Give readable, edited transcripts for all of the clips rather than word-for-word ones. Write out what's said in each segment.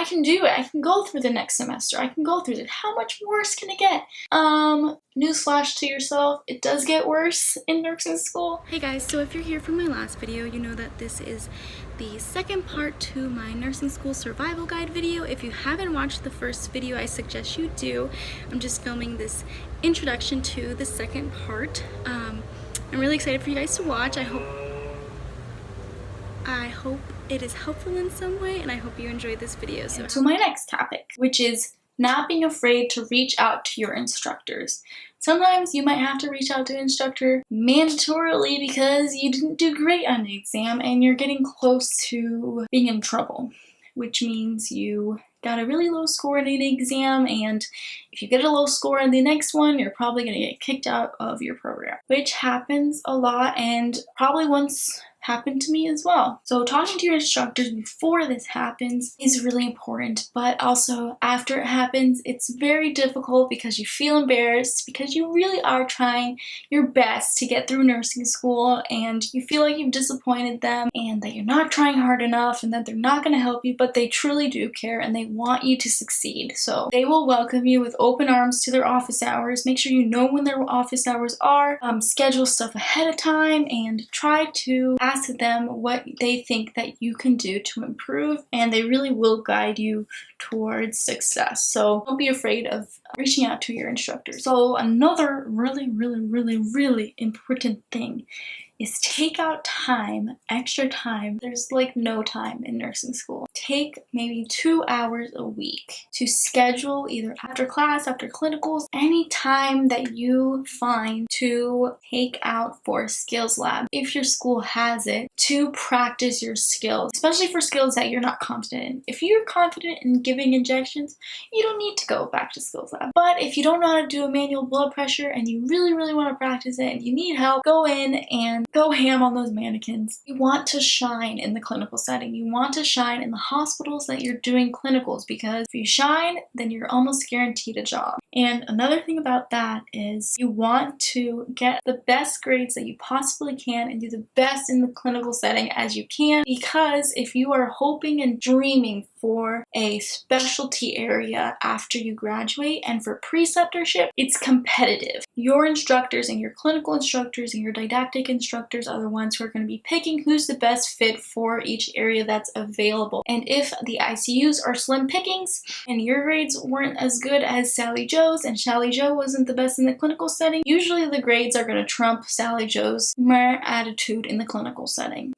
I can do it. I can go through the next semester. I can go through it. How much worse can it get? Newsflash to yourself, it does get worse in nursing school. Hey guys, so if you're here from my last video, you know that this is the second part to my nursing school survival guide video. If you haven't watched the first video, I suggest you do. I'm just filming this introduction to the second part. I'm really excited for you guys to watch. I hope it is helpful in some way, and I hope you enjoyed this video. So my next topic, which is not being afraid to reach out to your instructors. Sometimes you might have to reach out to an instructor mandatorily because you didn't do great on the exam and you're getting close to being in trouble, which means you got a really low score in the exam, and if you get a low score in the next one, you're probably going to get kicked out of your program, which happens a lot and probably once happened to me as well. So talking to your instructors before this happens is really important, but also after it happens, it's very difficult because you feel embarrassed because you really are trying your best to get through nursing school and you feel like you've disappointed them and that you're not trying hard enough and that they're not going to help you, but they truly do care and they want you to succeed. So they will welcome you with open arms to their office hours. Make sure you know when their office hours are, schedule stuff ahead of time, and try to ask them what they think that you can do to improve, and they really will guide you towards success. So don't be afraid of reaching out to your instructor. So another really important thing is take out time, extra time. There's like no time in nursing school. Take maybe 2 hours a week to schedule either after class, after clinicals, any time that you find to take out for skills lab, if your school has it, to practice your skills, especially for skills that you're not confident in. If you're confident in giving injections, you don't need to go back to skills lab. But if you don't know how to do a manual blood pressure and you really want to practice it and you need help, go in and go ham on those mannequins. You want to shine in the clinical setting. You want to shine in the hospitals that you're doing clinicals, because if you shine, then you're almost guaranteed a job. And another thing about that is you want to get the best grades that you possibly can and do the best in the clinical setting as you can, because if you are hoping and dreaming for a specialty area after you graduate and for preceptorship, it's competitive. Your instructors and your clinical instructors and your didactic instructors are the ones who are going to be picking who's the best fit for each area that's available. And if the ICUs are slim pickings and your grades weren't as good as Sally Joe's and Sally Joe wasn't the best in the clinical setting, usually the grades are going to trump Sally Joe's meh attitude in the clinical setting.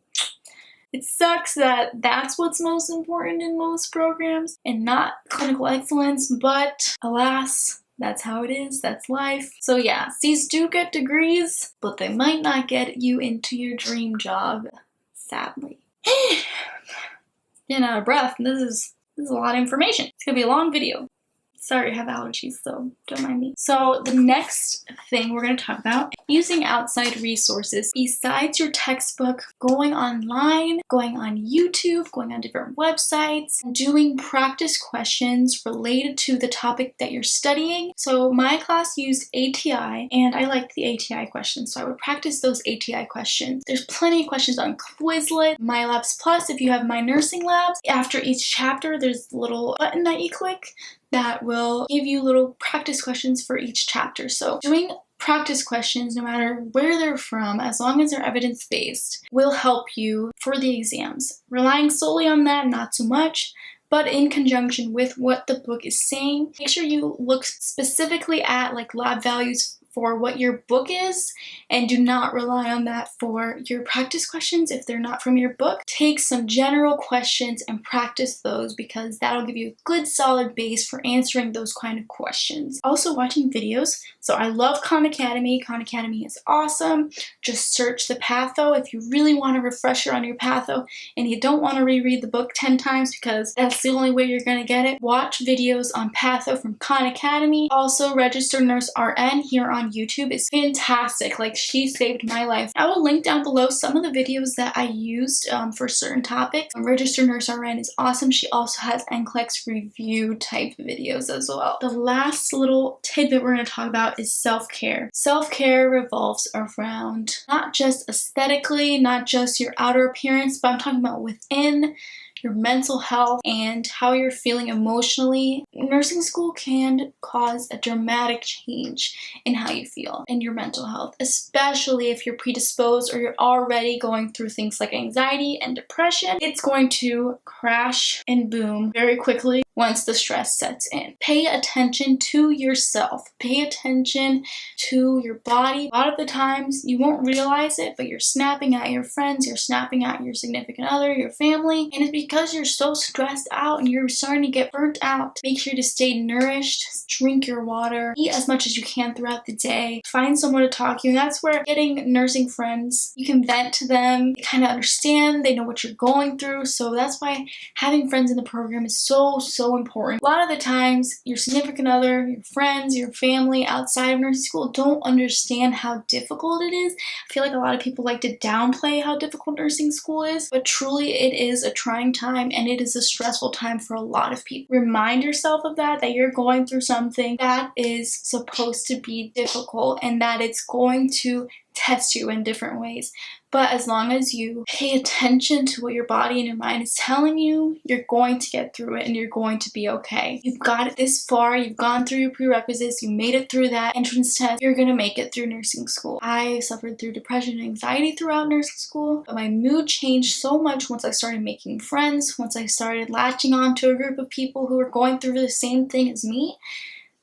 It sucks that that's what's most important in most programs and not clinical excellence, but alas, that's how it is. That's life. So yeah, C's do get degrees, but they might not get you into your dream job, sadly. Getting out of breath. This is a lot of information. It's gonna be a long video. Sorry, I have allergies, so don't mind me. So the next thing we're going to talk about, using outside resources besides your textbook, going online, going on YouTube, going on different websites, doing practice questions related to the topic that you're studying. So my class used ATI, and I liked the ATI questions, so I would practice those ATI questions. There's plenty of questions on Quizlet, MyLabs Plus if you have MyNurseLabs. After each chapter, there's a little button that you click that will give you little practice questions for each chapter. So doing practice questions, no matter where they're from, as long as they're evidence-based, will help you for the exams. Relying solely on that, not so much, but in conjunction with what the book is saying. Make sure you look specifically at like lab values for what your book is, and do not rely on that for your practice questions if they're not from your book. Take some general questions and practice those, because that'll give you a good solid base for answering those kind of questions. Also watching videos. So I love Khan Academy. Khan Academy is awesome. Just search the patho if you really want a refresher on your patho and you don't want to reread the book 10 times because that's the only way you're going to get it. Watch videos on patho from Khan Academy. Also RegisteredNurseRN here on YouTube is fantastic. Like, she saved my life. I will link down below some of the videos that I used for certain topics. RegisteredNurseRN is awesome. She also has NCLEX review type videos as well. The last little tidbit we're going to talk about is self-care. Self-care revolves around not just aesthetically, not just your outer appearance, but I'm talking about within your mental health and how you're feeling emotionally, nursing school can cause a dramatic change in how you feel and your mental health, especially if you're predisposed or you're already going through things like anxiety and depression. It's going to crash and boom very quickly once the stress sets in. Pay attention to yourself. Pay attention to your body. A lot of the times you won't realize it, but you're snapping at your friends, you're snapping at your significant other, your family, and it's because you're so stressed out and you're starting to get burnt out. Make sure to stay nourished, drink your water, eat as much as you can throughout the day, find someone to talk to, and that's where getting nursing friends, you can vent to them, they kind of understand, they know what you're going through, so that's why having friends in the program is so important. A lot of the times, your significant other, your friends, your family outside of nursing school don't understand how difficult it is. I feel like a lot of people like to downplay how difficult nursing school is, but truly it is a trying time and it is a stressful time for a lot of people. Remind yourself of that you're going through something that is supposed to be difficult and that it's going to test you in different ways. But as long as you pay attention to what your body and your mind is telling you, you're going to get through it and you're going to be okay. You've got it this far, you've gone through your prerequisites, you made it through that entrance test, you're gonna make it through nursing school. I suffered through depression and anxiety throughout nursing school, but my mood changed so much once I started making friends, once I started latching on to a group of people who were going through the same thing as me.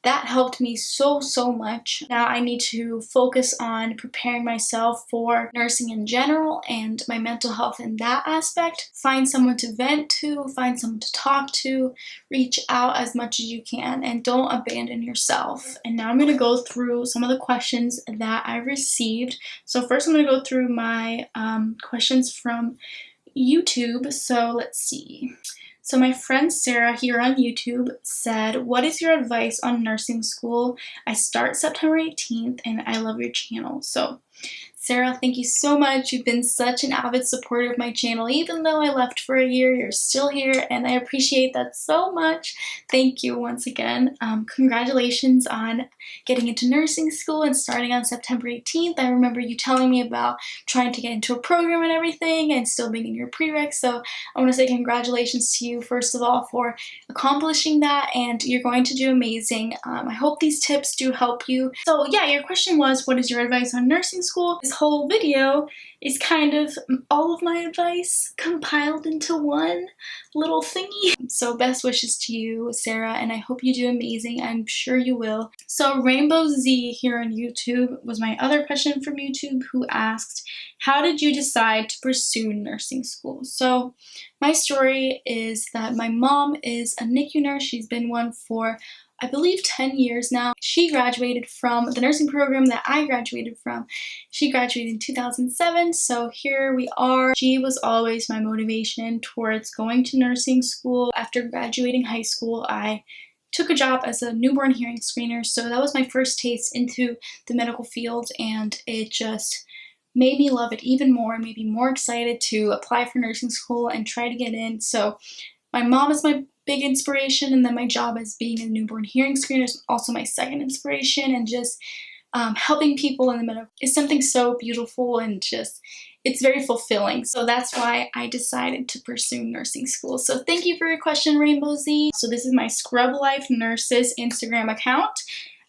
That helped me so much. Now I need to focus on preparing myself for nursing in general and my mental health in that aspect. Find someone to vent to, find someone to talk to, reach out as much as you can, and don't abandon yourself. And now I'm going to go through some of the questions that I received. So first I'm going to go through my questions from YouTube. So let's see. So my friend Sarah here on YouTube said, "What is your advice on nursing school? I start September 18th and I love your channel." So Sarah, thank you so much. You've been such an avid supporter of my channel. Even though I left for a year, you're still here and I appreciate that so much. Thank you once again. Congratulations on getting into nursing school and starting on September 18th. I remember you telling me about trying to get into a program and everything and still being in your prereq. So I want to say congratulations to you, first of all, for accomplishing that, and you're going to do amazing. I hope these tips do help you. So yeah, your question was, what is your advice on nursing school? This whole video is kind of all of my advice compiled into one little thingy. So best wishes to you, Sarah, and I hope you do amazing. I'm sure you will. So Rainbow Z here on YouTube was my other question from YouTube, who asked, "How did you decide to pursue nursing school?" So my story is that my mom is a NICU nurse. She's been one for, I believe, 10 years now. She graduated from the nursing program that I graduated from. She graduated in 2007, so here we are. She was always my motivation towards going to nursing school. After graduating high school, I took a job as a newborn hearing screener, so that was my first taste into the medical field, and it just made me love it even more and made me more excited to apply for nursing school and try to get in. So my mom is my big inspiration, and then my job as being a newborn hearing screener is also my second inspiration, and just helping people in the medical is something so beautiful and just, it's very fulfilling. So that's why I decided to pursue nursing school. So thank you for your question, Rainbow Z. So this is my Scrub Life Nurses Instagram account.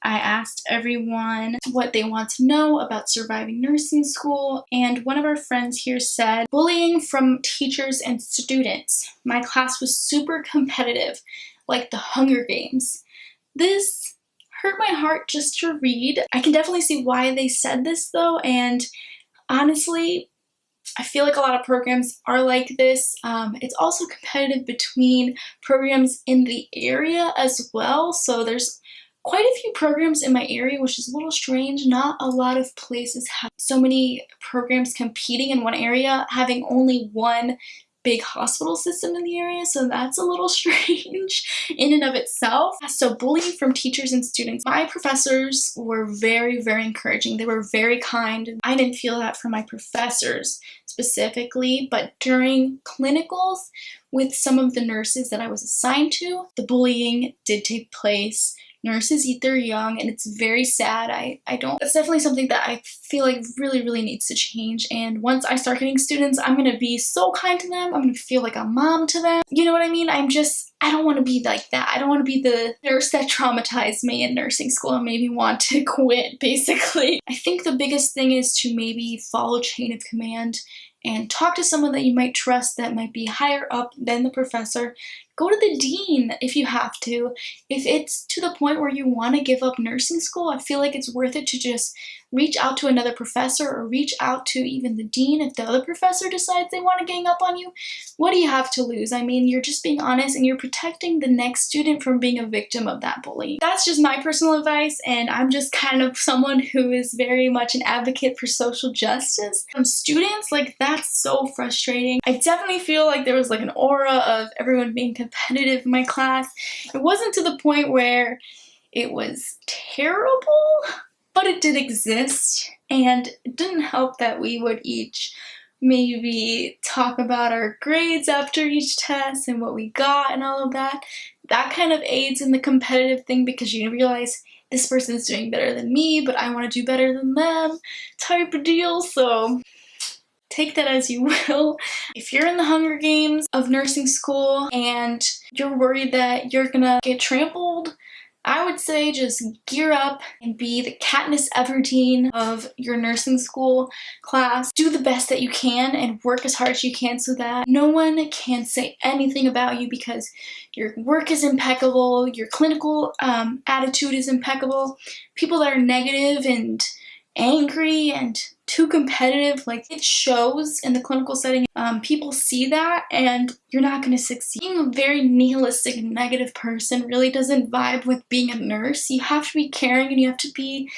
I asked everyone what they want to know about surviving nursing school, and one of our friends here said, "Bullying from teachers and students. My class was super competitive, like the Hunger Games." This hurt my heart just to read. I can definitely see why they said this though, and honestly, I feel like a lot of programs are like this. It's also competitive between programs in the area as well, so there's quite a few programs in my area, which is a little strange. Not a lot of places have so many programs competing in one area, having only one big hospital system in the area, so that's a little strange in and of itself. So bullying from teachers and students. My professors were very encouraging. They were very kind. I didn't feel that from my professors specifically, but during clinicals with some of the nurses that I was assigned to, the bullying did take place nurses eat their young, and it's very sad. It's definitely something that I feel like really needs to change. And once I start getting students, I'm gonna be so kind to them. I'm gonna feel like a mom to them. You know what I mean? I don't want to be like that. I don't want to be the nurse that traumatized me in nursing school and made me want to quit, basically. I think the biggest thing is to maybe follow chain of command and talk to someone that you might trust that might be higher up than the professor. Go to the dean if you have to. If it's to the point where you want to give up nursing school, I feel like it's worth it to just reach out to another professor or reach out to even the dean if the other professor decides they want to gang up on you. What do you have to lose? I mean, you're just being honest and you're protecting the next student from being a victim of that bullying. That's just my personal advice, and I'm just kind of someone who is very much an advocate for social justice. From students, like, that's so frustrating. I definitely feel like there was like an aura of everyone being competitive in my class. It wasn't to the point where it was terrible, but it did exist, and it didn't help that we would each maybe talk about our grades after each test and what we got and all of that. That kind of aids in the competitive thing because you realize this person's doing better than me, but I want to do better than them type of deal. So take that as you will. If you're in the Hunger Games of nursing school and you're worried that you're gonna get trampled, I would say just gear up and be the Katniss Everdeen of your nursing school class. Do the best that you can and work as hard as you can so that no one can say anything about you because your work is impeccable, your clinical attitude is impeccable. People that are negative and angry and too competitive, like, it shows in the clinical setting. People see that and you're not going to succeed. Being a very nihilistic and negative person really doesn't vibe with being a nurse. You have to be caring and you have to be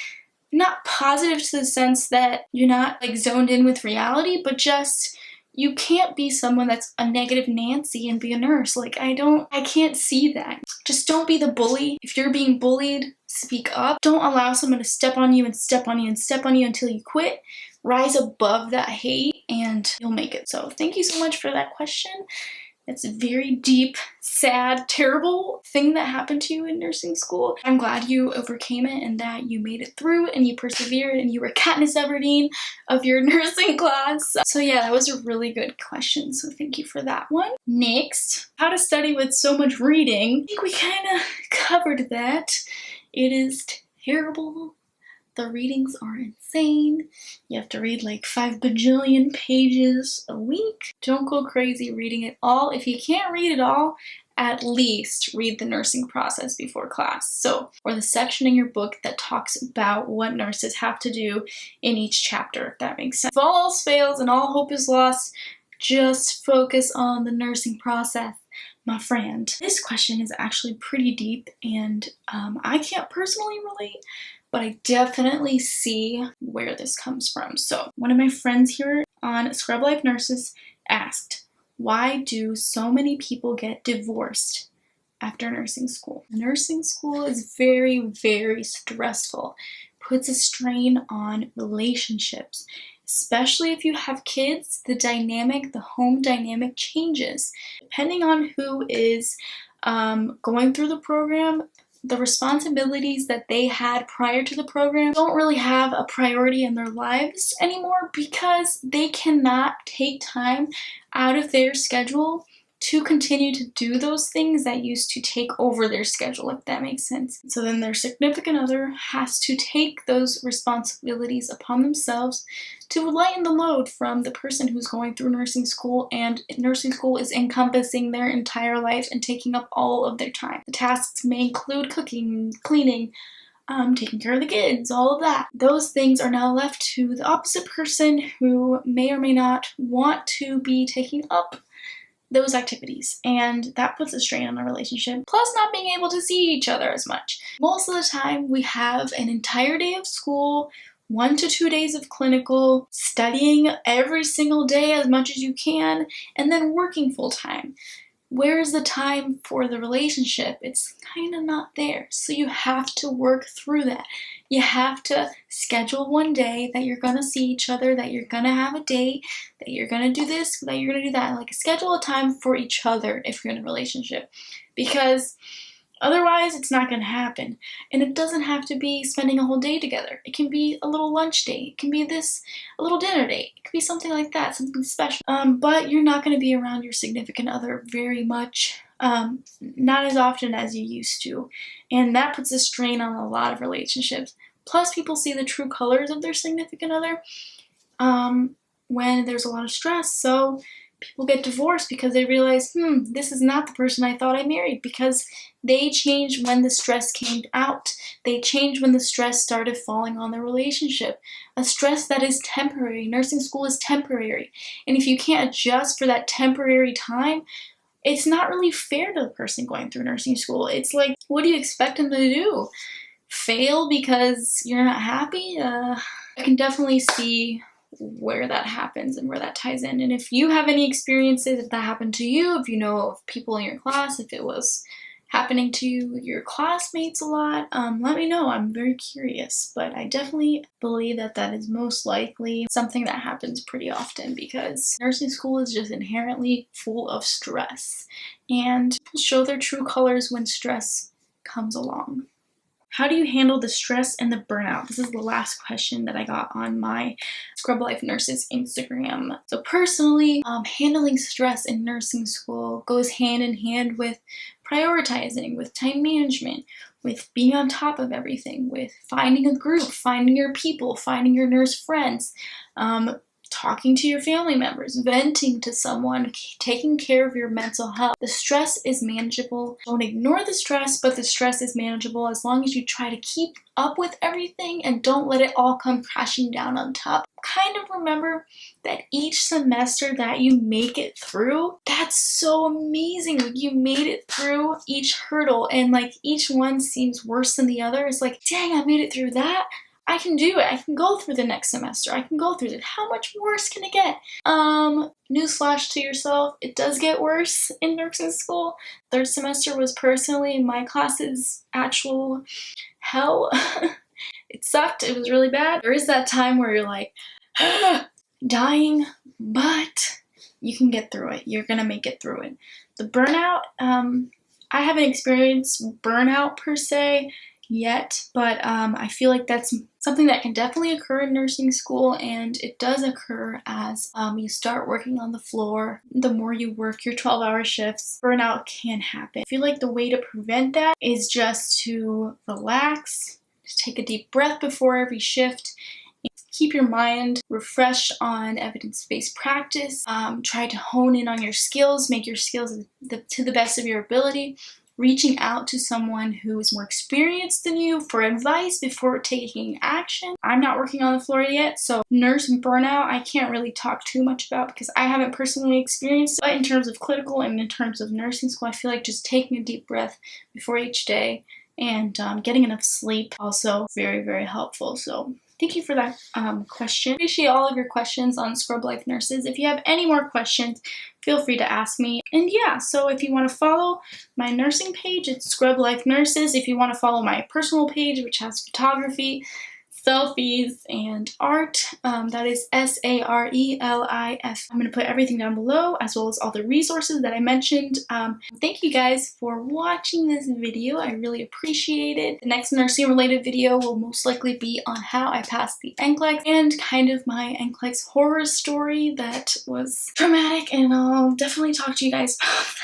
not positive to the sense that you're not like zoned in with reality, but just you can't be someone that's a negative Nancy and be a nurse. Like, I can't see that. Just don't be the bully. If you're being bullied, speak up. Don't allow someone to step on you and step on you and step on you until you quit. Rise above that hate and you'll make it. So thank you so much for that question. It's a very deep, sad, terrible thing that happened to you in nursing school. I'm glad you overcame it and that you made it through and you persevered and you were Katniss Everdeen of your nursing class. So yeah, that was a really good question. So thank you for that one. Next, how to study with so much reading. I think we kind of covered that. It is terrible. The readings are insane. You have to read like 5 bajillion pages a week. Don't go crazy reading it all. If you can't read it all, at least read the nursing process before class. So, or the section in your book that talks about what nurses have to do in each chapter, if that makes sense. If all else fails and all hope is lost, just focus on the nursing process, my friend. This question is actually pretty deep and I can't personally relate, but I definitely see where this comes from. So one of my friends here on Scrub Life Nurses asked, why do so many people get divorced after nursing school? Nursing school is very stressful. Puts a strain on relationships. Especially if you have kids, the home dynamic changes. Depending on who is going through the program, the responsibilities that they had prior to the program don't really have a priority in their lives anymore because they cannot take time out of their schedule to continue to do those things that used to take over their schedule, if that makes sense. So then their significant other has to take those responsibilities upon themselves to lighten the load from the person who's going through nursing school, and nursing school is encompassing their entire life and taking up all of their time. The tasks may include cooking, cleaning, taking care of the kids, all of that. Those things are now left to the opposite person who may or may not want to be taking up those activities, and that puts a strain on the relationship, plus not being able to see each other as much. Most of the time we have an entire day of school, 1 to 2 days of clinical, studying every single day as much as you can, and then working full time. Where's the time for the relationship? It's kind of not there. So you have to work through that. You have to schedule one day that you're gonna see each other, that you're gonna have a date, that you're gonna do this, that you're gonna do that. Like, schedule a time for each other if you're in a relationship. Because Otherwise, it's not going to happen. And it doesn't have to be spending a whole day together. It can be a little lunch date. It can be a little dinner date. It could be something like that, something special. But you're not going to be around your significant other very much, not as often as you used to. And that puts a strain on a lot of relationships. Plus, people see the true colors of their significant other when there's a lot of stress. So people get divorced because they realize, this is not the person I thought I married, because they changed when the stress came out. They changed when the stress started falling on the relationship. A stress that is temporary. Nursing school is temporary. And if you can't adjust for that temporary time, it's not really fair to the person going through nursing school. It's like, what do you expect them to do? Fail because you're not happy? I can definitely see where that happens and where that ties in. And if you have any experiences, if that happened to you, if you know of people in your class, if it was happening to your classmates a lot, let me know. I'm very curious, but I definitely believe that that is most likely something that happens pretty often, because nursing school is just inherently full of stress, and people show their true colors when stress comes along. How do you handle the stress and the burnout? This is the last question that I got on my Scrub Life Nurses Instagram. So personally, handling stress in nursing school goes hand in hand with prioritizing, with time management, with being on top of everything, with finding a group, finding your people, finding your nurse friends, talking to your family members, venting to someone, taking care of your mental health. The stress is manageable. Don't ignore the stress, but the stress is manageable as long as you try to keep up with everything and don't let it all come crashing down on top. Kind of remember that each semester that you make it through, that's so amazing. Like, you made it through each hurdle, and like each one seems worse than the other. It's like, dang, I made it through that. I can do it. I can go through the next semester. I can go through it. How much worse can it get? Newsflash to yourself, it does get worse in nursing school. Third semester was personally my class's actual hell. It sucked. It was really bad. There is that time where you're like, dying, but you can get through it. You're gonna make it through it. The burnout, I haven't experienced burnout per se yet, but I feel like that's something that can definitely occur in nursing school, and it does occur as you start working on the floor. The more you work your 12-hour shifts, burnout can happen. I feel like the way to prevent that is just to relax, just take a deep breath before every shift, and keep your mind refreshed on evidence-based practice. Try to hone in on your skills, make your skills to the best of your ability. Reaching out to someone who is more experienced than you for advice before taking action. I'm not working on the floor yet, so nurse burnout I can't really talk too much about because I haven't personally experienced it. But in terms of clinical and in terms of nursing school, I feel like just taking a deep breath before each day and getting enough sleep also very, very helpful. So thank you for that question. Appreciate all of your questions on Scrub Life Nurses. If you have any more questions, feel free to ask me. And yeah, so if you want to follow my nursing page, it's Scrub Life Nurses. If you want to follow my personal page, which has photography, selfies, and art, that is SARELIF. I'm going to put everything down below, as well as all the resources that I mentioned. Thank you guys for watching this video. I really appreciate it. The next nursing related video will most likely be on how I passed the NCLEX and kind of my NCLEX horror story that was traumatic, and I'll definitely talk to you guys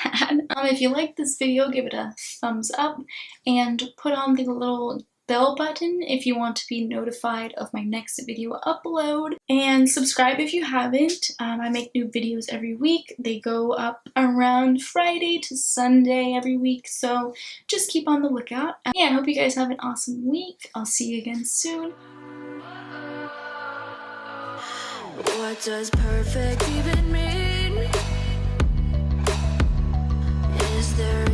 about that. If you like this video, give it a thumbs up and put on the little bell button if you want to be notified of my next video upload, and subscribe if you haven't. I make new videos every week. They go up around Friday to Sunday every week, so just keep on the lookout. Yeah, I hope you guys have an awesome week. I'll see you again soon. What does perfect even mean? Is there